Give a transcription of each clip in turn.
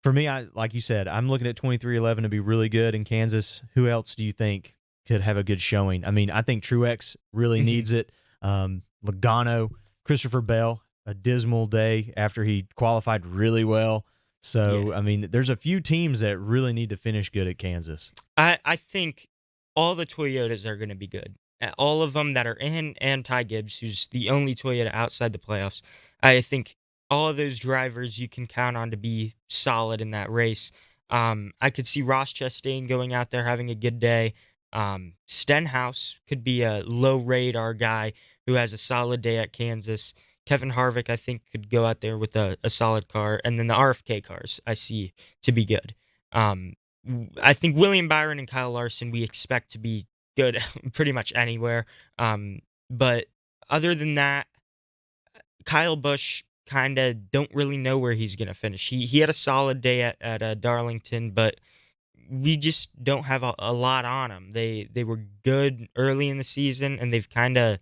For me, like you said, I'm looking at 23-11 to be really good in Kansas. Who else do you think could have a good showing? I mean, I think Truex really needs it. Logano, Christopher Bell, a dismal day after he qualified really well. So, I mean, there's a few teams that really need to finish good at Kansas. I think all the Toyotas are going to be good. All of them that are in, and Ty Gibbs, who's the only Toyota outside the playoffs. I think all of those drivers you can count on to be solid in that race. I could see Ross Chastain going out there having a good day. Stenhouse could be a low radar guy who has a solid day at Kansas. Kevin Harvick, I think, could go out there with a solid car. And then the RFK cars I see to be good. I think William Byron and Kyle Larson we expect to be good pretty much anywhere. But other than that, Kyle Busch kind of don't really know where he's going to finish. He had a solid day at Darlington, but we just don't have a lot on him. They were good early in the season, and they've kind of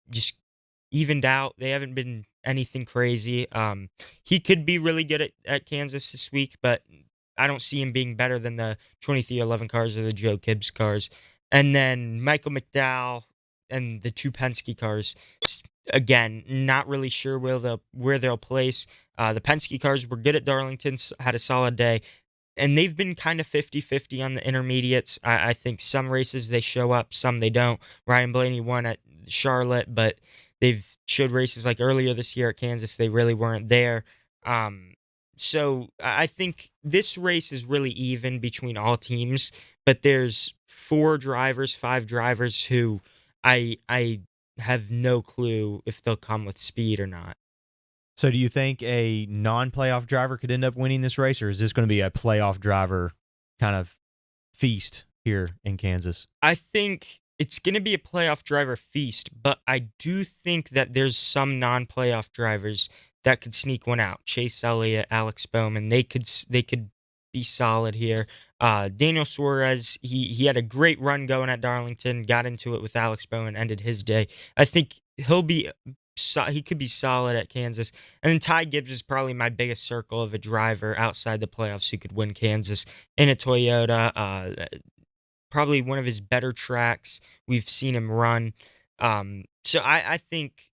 just evened out. They haven't been anything crazy. He could be really good at Kansas this week, but I don't see him being better than the 2311 cars or the Joe Gibbs cars. And then Michael McDowell and the two Penske cars, again, not really sure where they'll place. The Penske cars were good at Darlington, had a solid day, and they've been kind of 50-50 on the intermediates. I think some races they show up, some they don't. Ryan Blaney won at Charlotte, but they've showed races like earlier this year at Kansas, they really weren't there. So I think this race is really even between all teams, but there's 5 drivers who I have no clue if they'll come with speed or not. So do you think a non-playoff driver could end up winning this race, or is this going to be a playoff driver kind of feast here in Kansas? I think it's going to be a playoff driver feast, but I do think that there's some non-playoff drivers that could sneak one out. Chase Elliott, Alex Bowman, they could be solid here. Daniel Suarez, he had a great run going at Darlington, got into it with Alex Bowman, ended his day. I think he could be solid at Kansas. And then Ty Gibbs is probably my biggest circle of a driver outside the playoffs who could win Kansas in a Toyota. Probably one of his better tracks we've seen him run. So I think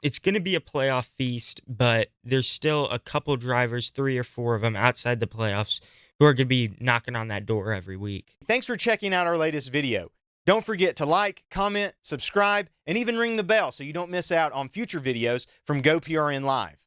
it's going to be a playoff feast, but there's still a couple drivers, 3 or 4 of them outside the playoffs, who are going to be knocking on that door every week. Thanks for checking out our latest video. Don't forget to like, comment, subscribe, and even ring the bell so you don't miss out on future videos from GoPRN Live.